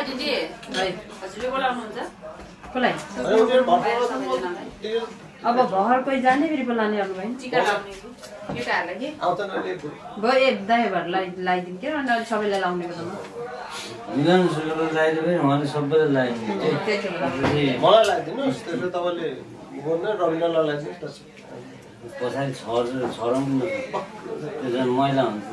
दिदी हजुरले बोलाउनुहुन्छ कसलाई अब भर कोही जाने फेरि बोलाउने अरू भाइ टिका लाउने केटाहरूलाई के भयो एक दाइहरूलाई लगाइदिनु के अन्त सबैलाई लाउने बेलामा मिलन सुलभले लगाइदियो भने उहाँले सबैले लगाइदिनु मलाई लगाइदिनुहोस् त्यसो तपाईँले गर्नु रविन्द्रलाई लगाइदिनुहोस् पछाडि छरौँ न त्यो झन् मैला हुन्छ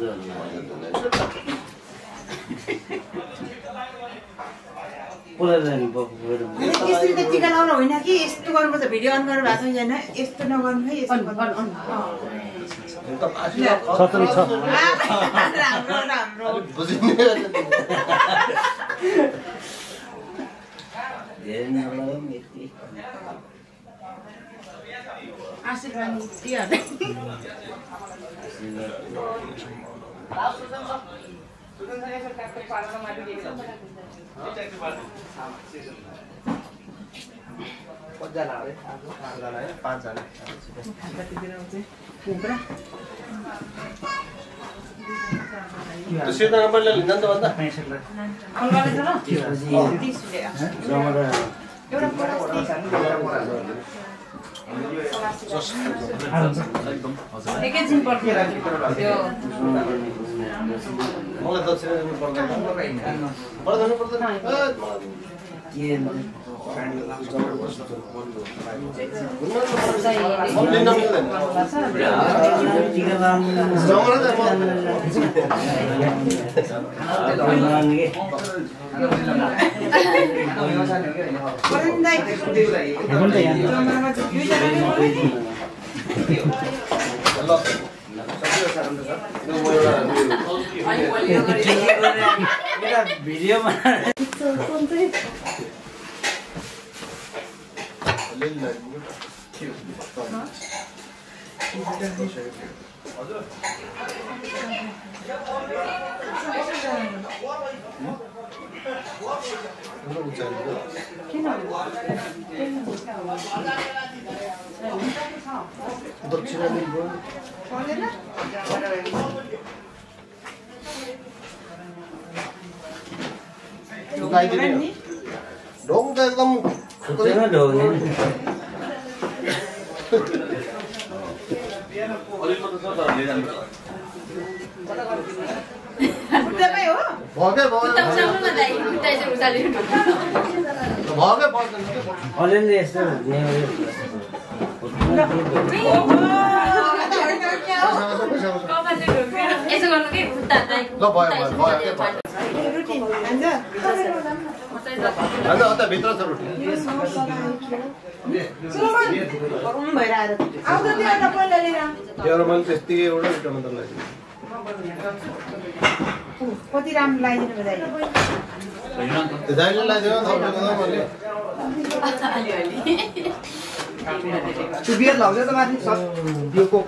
यसरी त टिका लाउन होइन कि यस्तो गर्नुपर्छ भिडियो अन गरेर भएको छ यहाँ यस्तो नगर्नु है यस्तो आशीर्वाद एकैछिन पर्खेर त्यो मलाई दक्षिणा दिनु पर्दैन भिडियोमा ढोङ त एकदम अलिअलि यस्तो यसो गर्नु के खुट्टा ल भयो भित्र छ रोटी मैले त्यतिकै एउटा टमाटर लगाइदिनु कति राम्रो लगाइदिनु दाइले लगाइदियो मैले त्यो बियर लाउँछ त माथि यो कोक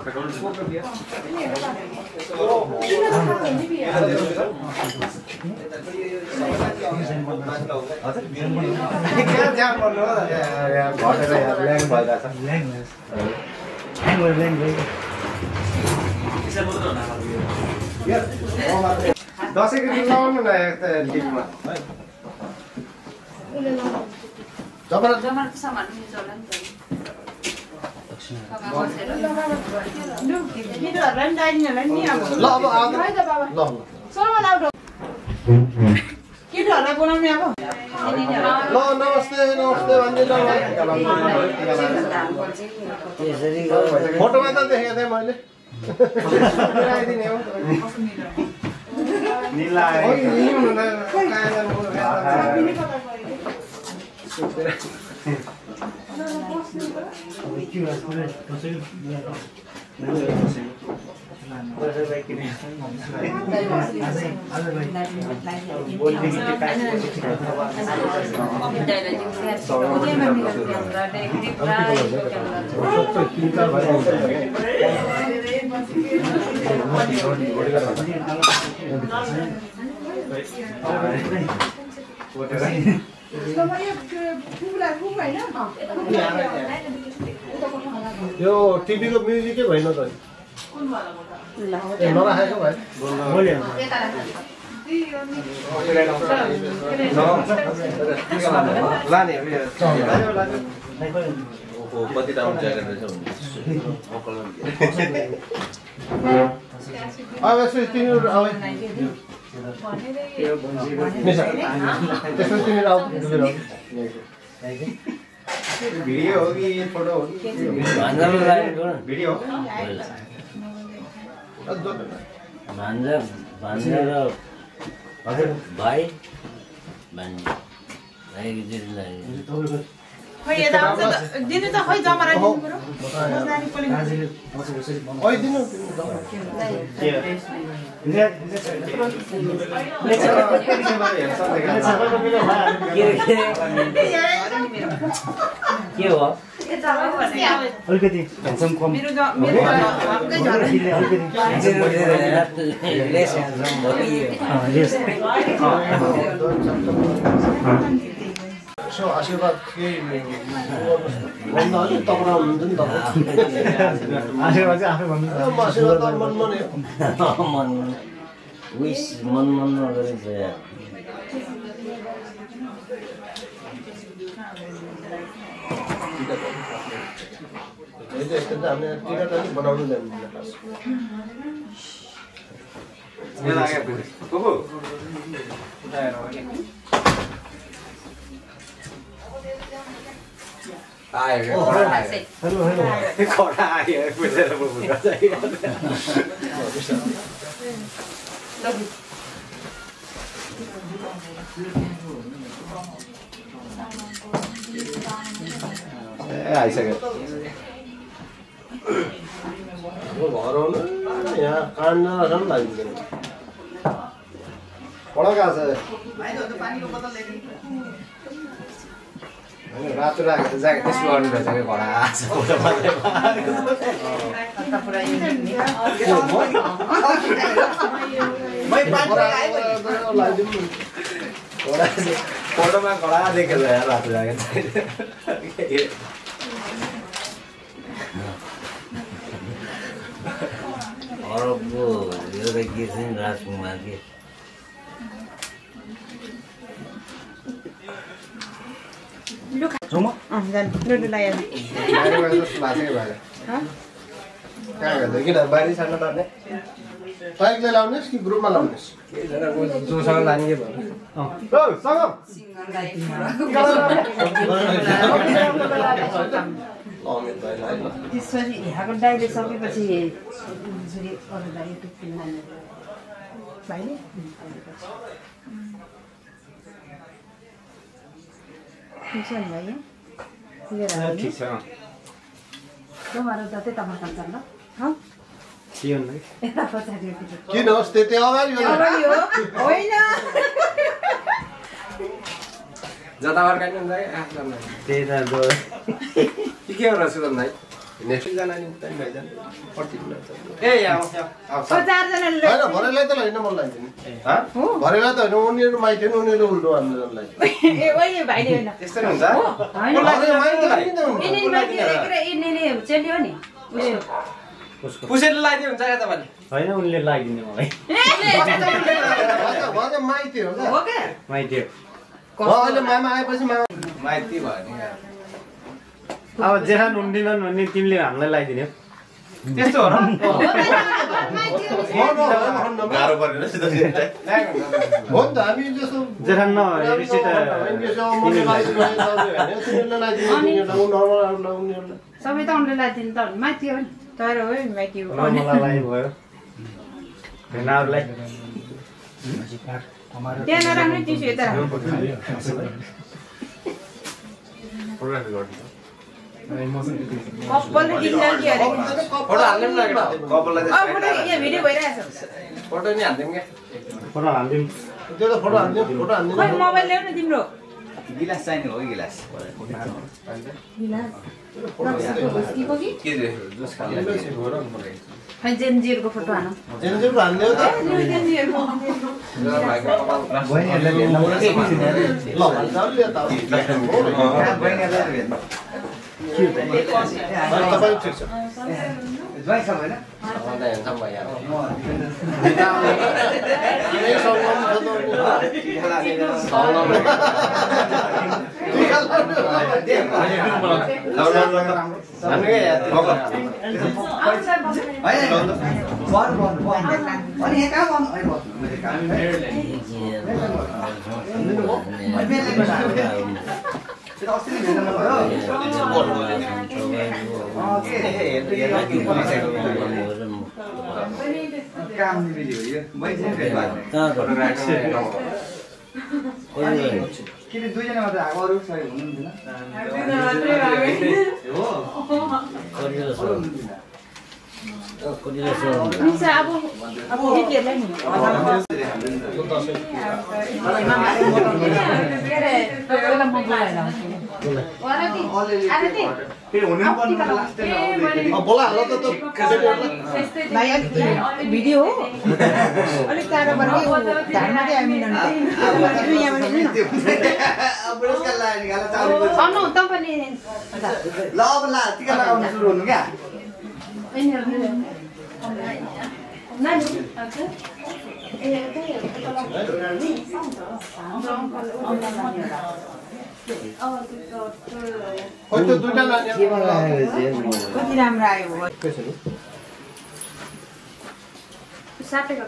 दसैँको दिन लाउनु न टिभीमा जमाको सामान मिल्छ होला नि त केटाहरूलाई बोलाउने अब नमस्ते फोटोमा त देखेको थिएँ मैले यो टिभीको म्युजिकै भएन त नराखेको भाइ लाने कति राम्रो ज्याकेट रहेछ अब यसो तिमीहरू आऊ त्यसमा तिमीहरू आऊ भिडियो हो कि फोटो हो कि भिडियो हो भान्जा र हजुर भाइ खै यता आउँछ त दिनु त खै जमरा दिनु पर्यो ओइ दिनु के हो अलिकति ह्यान्डसम कम मेरो हक्कै झरे यसो आशीर्वाद केही भन्दा अलिक तक्रा हुनुहुन्छ नि तपाईँ आशीर्वाद चाहिँ आफै भन्नु आशीर्वाद त मनमा नै हो मन विस मन गरेछ यार यस्तो त हामीले टिकट अलिक बनाउनु जान्दैन आइसक्यो घर आउनु यहाँ काँड्न झन् लागिँदैन पढक आछ रातो राखेको त ज्याकेट त्यसो गर्नु रहेछ कि घोडा आछ फोटोमा घोडा देखेर रातो ज्याकेट अरबको एउटा के छ नि राजकुमार के बाहिर सानो पर्ने बाइकले लाउनेस् कि ग्रुपमा लाउनेस् जोसँग लाने के भयो त्यसपछि यहाँको दाइले सकेपछि अरू दाइ भाइले ठिक छ तुम्हारो त त्यता फर्कन्छ ल यता पछाडि किन होस् त्यति अगाडि होइन जता फर्काइनु त्यही त के हो सुगम भाइ नेक्स्टजना नि उता भाइजान ए चारजना होइन भरेलाई त होइन मन लाग्दैन भरेलाई त होइन उनीहरू माइती उनीहरू उल्टो हामीलाई ए ओइ भाइले होइन त्यस्तो नि हुन्छ चेल्यो नि पुसेर लगाइदिनु हुन्छ क्या तपाईँले होइन उनले लगाइदिने मलाई माइती हो हो क्या माइती अहिले मामा आएपछि मामा माइती भयो नि अब जेठा नुन्दिनन् भने तिमीले हामीलाई लगाइदिने त्यस्तो हो र गाह्रो परेन हो नि त हामी जस्तो जेठा नभएपछि त सबै त उनले लगाइदिनु त माथि हो नि तर हो माइती हो मलाई भयो भेनाहरूलाई त्यहाँ नराम्रो टिस्यु यता कपालले दिन्छ कि अरे फोटो हाल्नु नि लाग्यो कपाललाई फोटो यहाँ भिडियो भइरहेछ फोटो नि हाल्दिउँ क्या फोटो हालिदिउँ त्यो त फोटो हाल्दिउँ खोइ मोबाइल ल्याउनु तिम्रो गिलास चाहिने हो कि गिलास के जुस खाने खै जेनजीहरूको फोटो हान जेनजीको हाल्दियो त तपाईँ ठिक छ ज्वाइँसँग होइन भन्दा हेर्छौँ भइहाल्छ किन दुईजना मात्र आएको अरू सही हुनुहुन्थेन भिडियो हो अलिक टाढोबाट धारमा चाहिँ हामी ल अब ला टिका लगाउनु सुरु हुनु क्या कति राम्रो आयो साटेको छ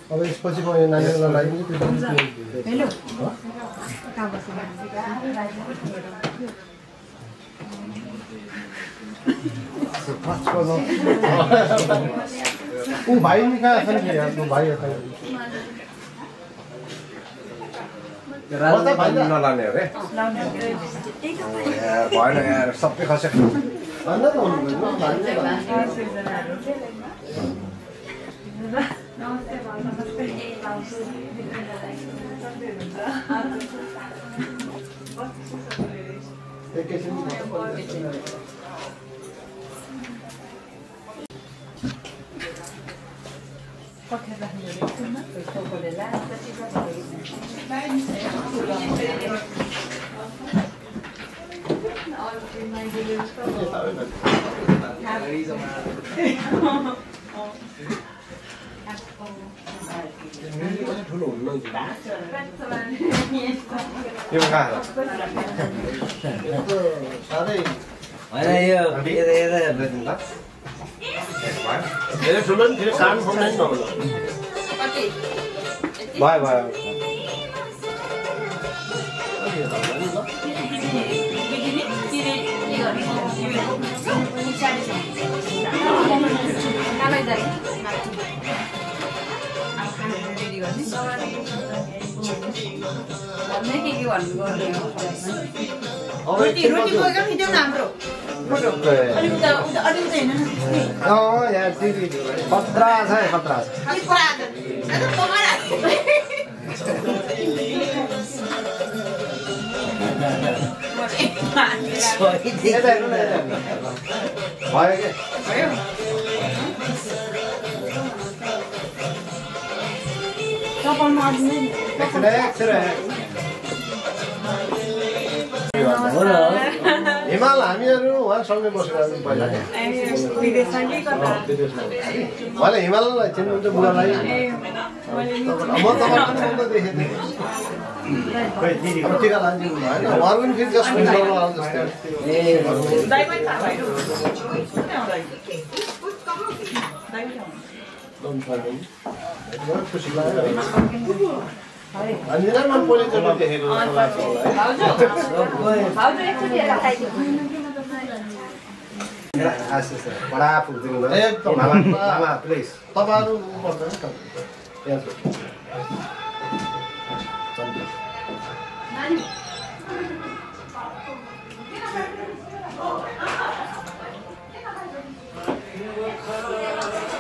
अब यसपछि म यो नानीहरूलाई लगाइदिन्छु ऊ भाइ नि कहाँ छ नि यार भाइ नलाने अरे भएन यार सबै खस्यो ठुलो हुन्न यो कहाँ साह्रै होइन यो धेरै ठुलो नि फेरि कान खोल्दैन नहोला भयो भयो रोटी बोकेको खिच्यौ न हाम्रो यहाँ खतरा छ खतरा छ भयो के हिमाल हामीहरू उहाँसँगै बसेर पहिला उहाँले हिमाललाई चिन्नुहुन्छ बुढालाई म तपाईँको देखेको थिएँ अब टिका लान्छु होइन उहाँहरू पनि फेरि जस्तो खुसी लाग्यो हामीलाई मन पहिलोचोटि देखेको बडा फुल्दिनु एकदम लामा प्लिज तपाईँहरू पर्दैन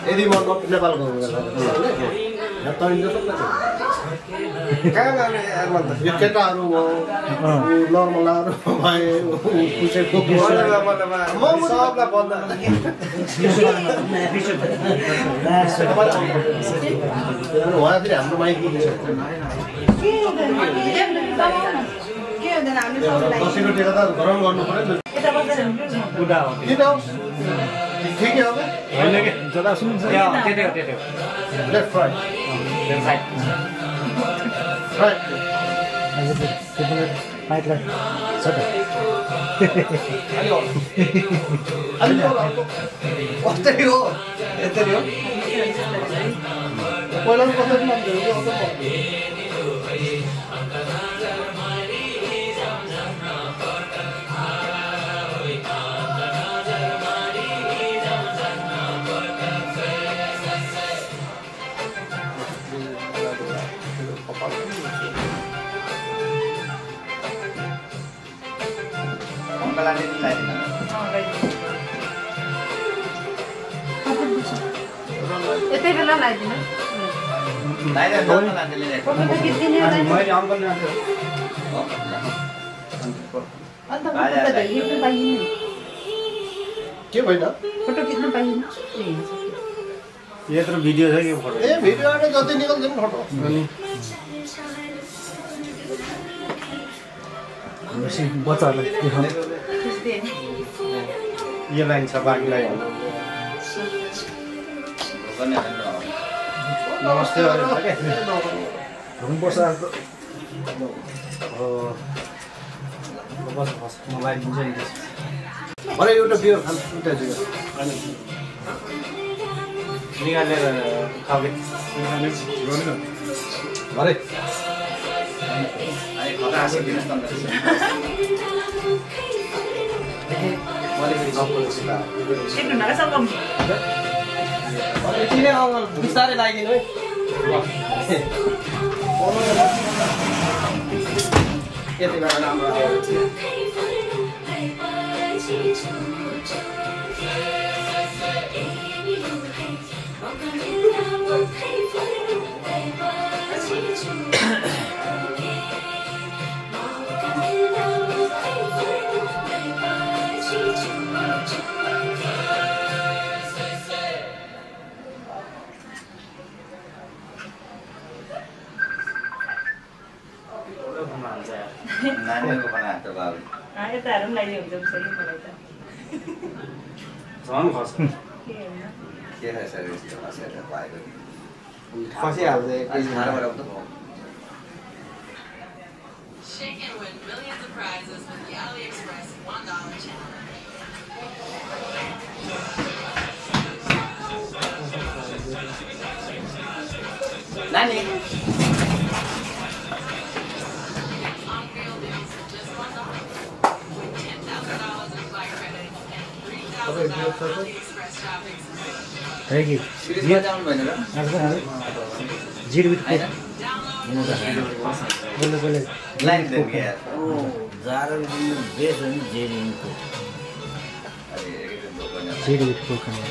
यदि म नेपालको यो केटाहरू नर्मलाहरू भए सबलाई बन्द उहाँ फेरि हाम्रो माइती जाँदैन हामीले सबैलाई दसैँको टिका त गरम गर्नु पर्यो नि यता बसेर हुन्छ बुढा हो किन हो ठिकै हो होइन के जता सुन्छ त्यतै हो लेफ्ट राइट राइट पाइपलाई छ त कस्तै हो यस्तै हो पहिला पनि कसरी नाम्थ्यो यतै बेला लगाइदिनु फोटो त खिच्दिने होला नि। मैले अङ्कल जान्छु अन्त फोटो त खिच्नु पाइँदैन के भएन फोटो खिच्नु पाइँदैन यत्रो भिडियो छ यो फोटो ए भिडियोबाट जति निकाल्छ नि फोटो बच्चाहरूलाई देखाउनु खिच्दिएँ नि यो लाइन छ बाँकी लाइन नमस्ते हुनुपर्छ मोबाइल दिन्छ नि अरे एउटा बियर खानु उता चाहिँ निकालेर खावे अरे चिने अङ्कल बिस्तारै लगाइदिनु है यति बेला राम्रो नानीको बनाएको त बाबु यताहरू पनि लगाइदियो हुन्छ उसरी मलाई त झन् खस के रहेछ यस्तो खसेर पाएको खसिहाल्छ Shake and win millions of prizes with the AliExpress $1 challenge. नानी On-field deals for just $1. With $10,000 in flight credit and $3,000 AliExpress shopping. सिरिजमा जाउनु भएन र लाइन देऊ के यार ओ जारा दिन बेस हो नि जेरिङको अरे एकदम दोकान जेडीको खाना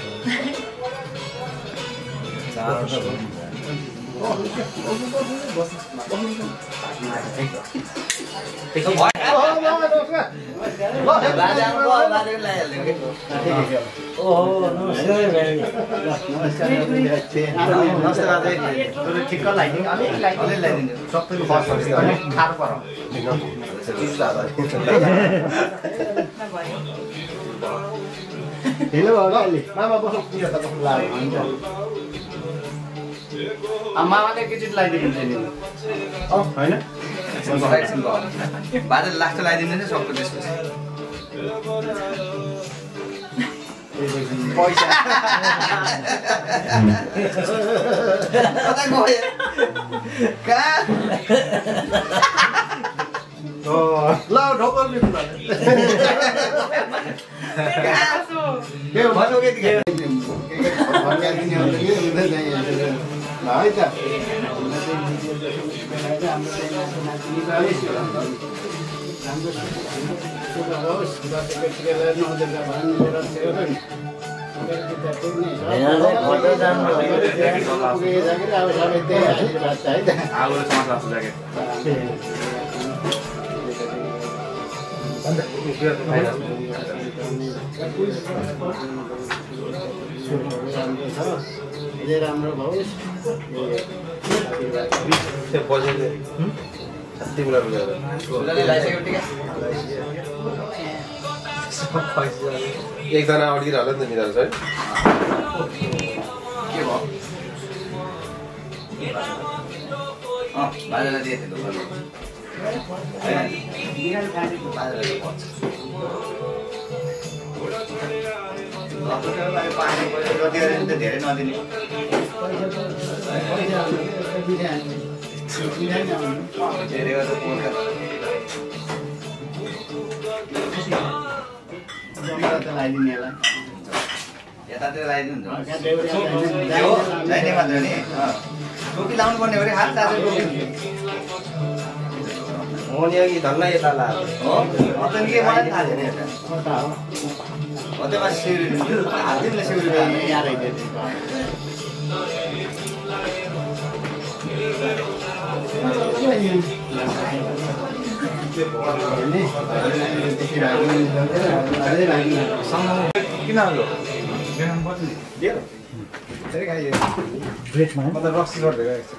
चार त ठिक्क लाइदिनु अलिक लाइदिनु सबै फर्स्ट अलिक ठाडो पारौँ ढिलो भयो अलि मामा बस्नु मामाले एकैचोटि लगाइदिनुहुन्छ नि होइन बाजा लास्ट लगाइदिनु नि सबको त्यसपछि पैसा कता गयो कहाँ ल ढोकर बिर्नु के भन्नु के है त राम्रो भयो तिमीलाई बुझाएर एकजना अड्किरहला नि त मिलाएर चाहिँ के भयो बाजालाई दिए थियो बाजालाई भन्छ पानी जति गरे नि त धेरै नदिने धेरै गर्दा पोल्का यतातिर लगाइदिनु हुन्छ चाहिने मात्र नि टोपी लाउनु पर्ने हो हात तातो टोपी हो नि कि धन्ना यता ला हो अतन के मलाई थाहा छैन यता अतमा सिउरी हातले सिउरी यार आइदिए किन आलो ब्रेकमा मतलब रक्सी गर्दै गएको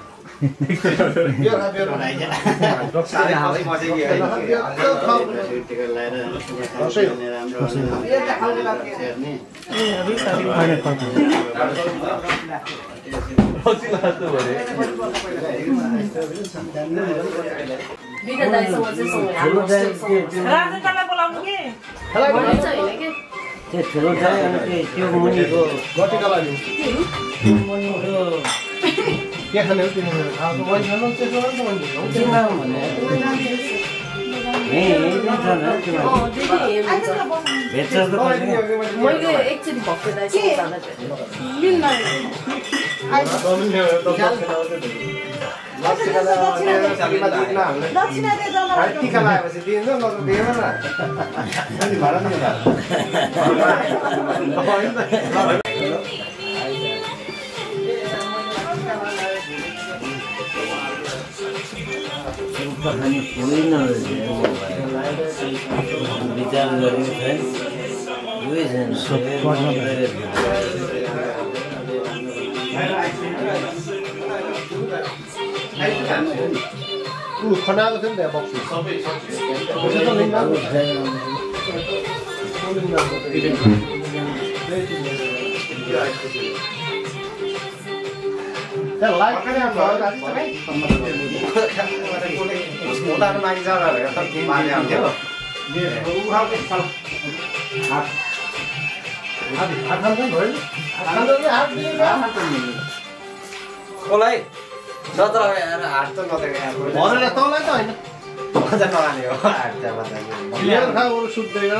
त्यो ठुलो चाहिँ अनि त्यो मुनिको गटिका लाग्यो मुनिको के खाने हो तिमीले खाएको मैले खानु त्यसो गर्नु भन्दै तिमीमा भने भेट्छ मैले एकचोटि भक्कै दाइसँग जाँदा टिका लगाएपछि दिन्छ न त दिएन नि भाडा दिनु विचार गरेको छैन खनाएको थियो नि त्यहाँ बक्सु कसलाई नत्र हाट त नदेखेको तँलाई त होइन मजा नहाल्ने हो हाट लिएर खा अरू सुत्दैन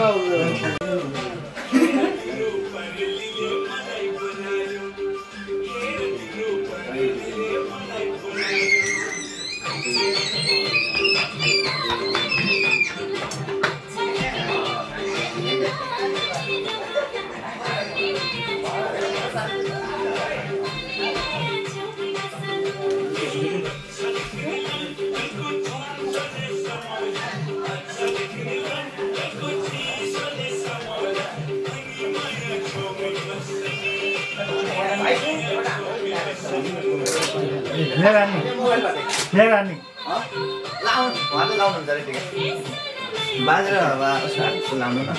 बाजेर लाउनु न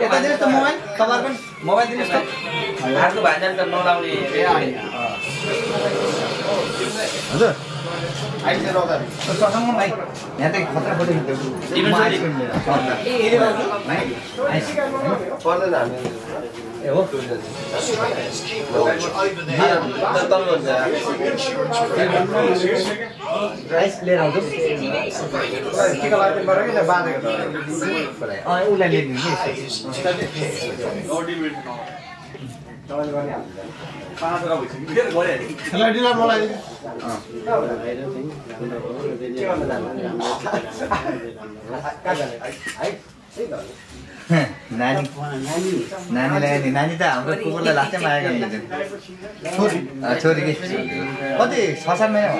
यता दिनुहोस् त मोबाइल खबर पनि मोबाइल दिनुहोस् त हातको भान्जा त नलाउने हजुर आइज रौदा ससँग भाइ यहाँ त खतरा फोटो पर्दैन हामी ए हो राइस लिएर आउँछु टिका लगाइदिनु पर्यो कि त्यहाँ बाँधेको उसलाई ल्याइदिनु ल्याइदिनु मलाई नानीलाई नि नानी त हाम्रो कुकुरलाई लास्टै माया गर्ने छोरी कि कति 6-7 महिना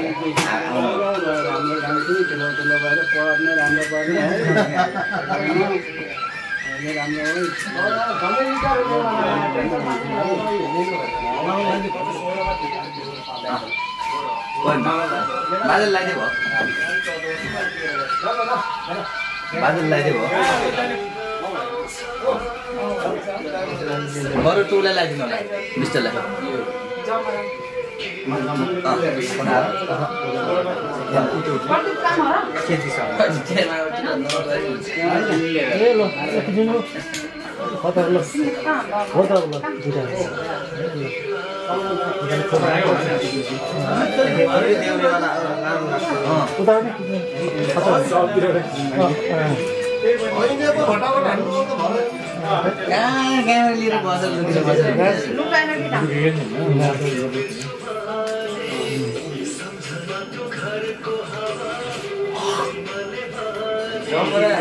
बादल लगाइदियो बादल लगाइदियो बरु टुलाई लगाइदिनु होला मिस्टरलाई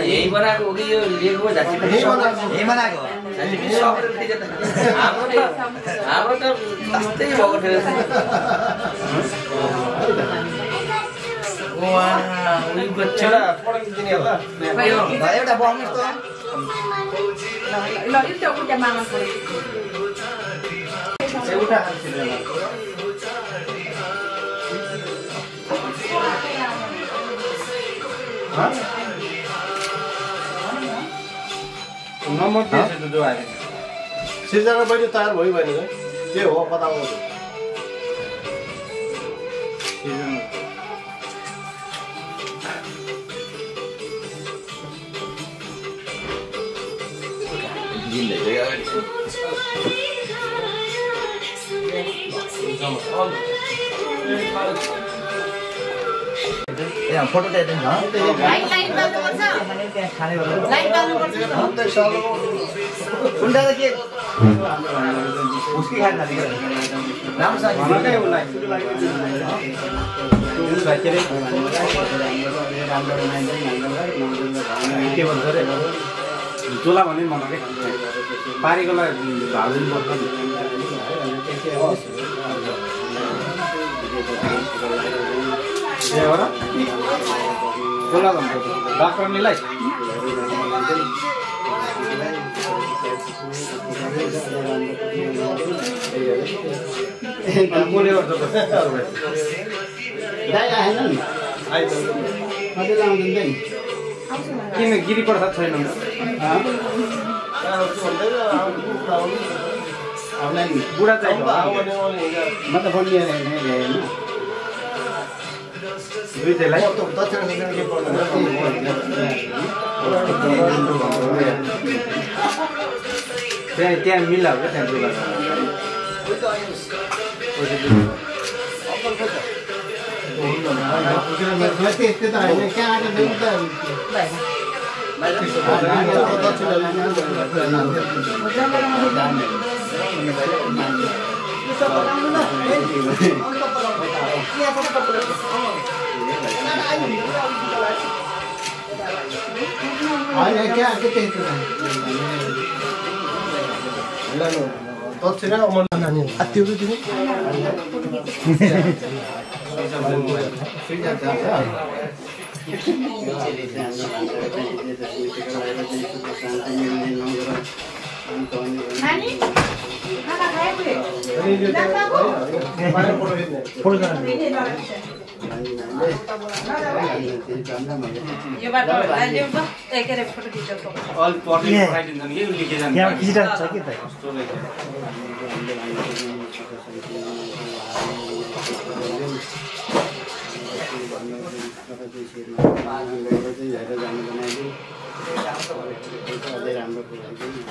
यही बनाएको हो कि यो लिएको झाँसी यही बनाएको हाम्रो त त्यस्तै भएको थियो एउटा बग्नुहोस् नम्बर दिएछ त जो आयो सिर्जना बहिनी तयार भयो भने के हो पता फोटो ल्याइदिनु उल्टा त के उसकी खाना चोला भने मलाई के पारेकोलाई भाउ दिनुपर्छ चोला भन्छ डाक्टरनीलाई किन गिरी प्रसाद छैन बुढा चाहिन्छ दुईटैलाई त्यहाँ मिलाऊ क्या त्यहाँ दुला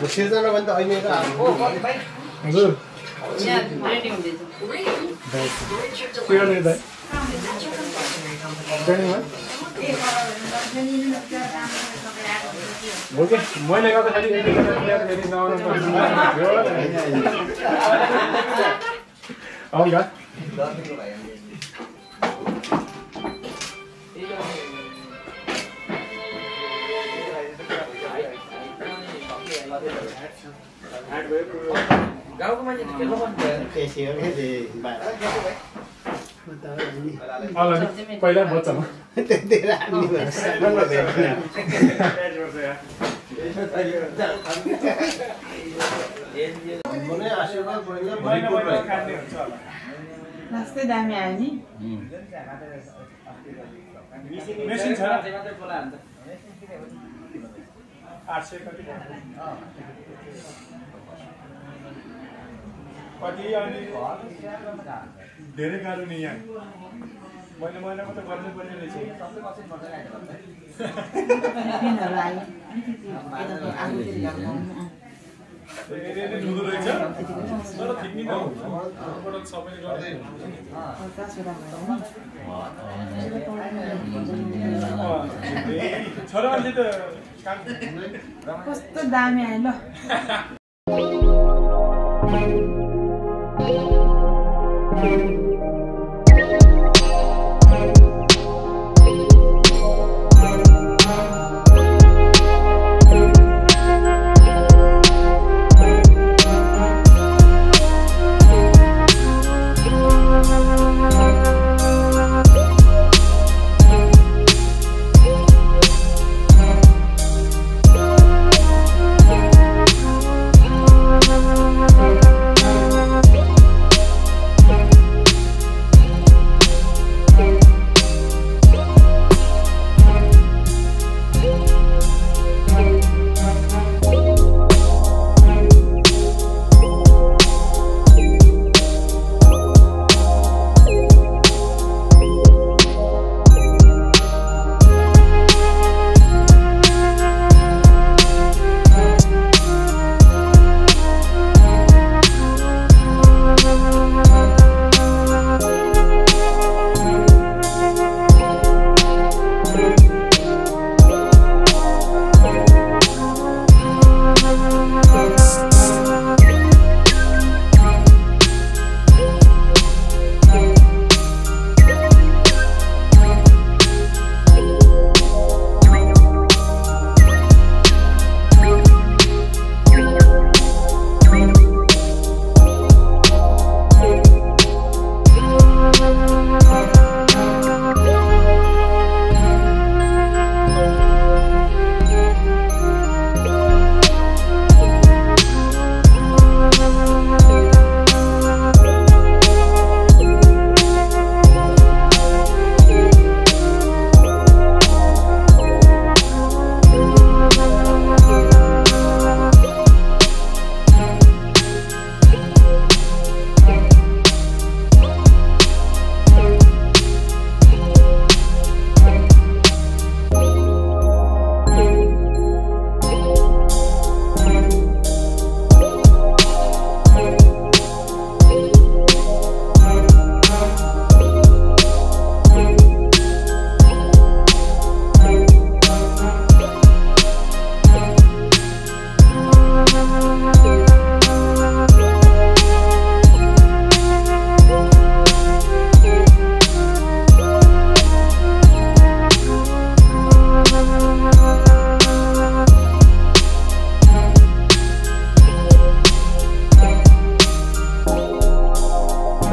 सिर्जना भने त अहिले हजुर रेडी हुँदैछ मैले गर्दाखेरि गाउँको मान्छे खेल्नु मन पहिला बच्चा मनै आशीर्वाद बढ्ने रास्तै दामी आयो नि मेसिन छ 800 कति अनि धेरै गाह्रो नि यहाँ महिनाको त गर्नुपर्ने रहेछ पिनहरु आयो आगोतिर धुँदो रहेछ तर ठिक नि त सबैले गर्दै छोराले त कस्तो दामी आयो ल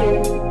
you.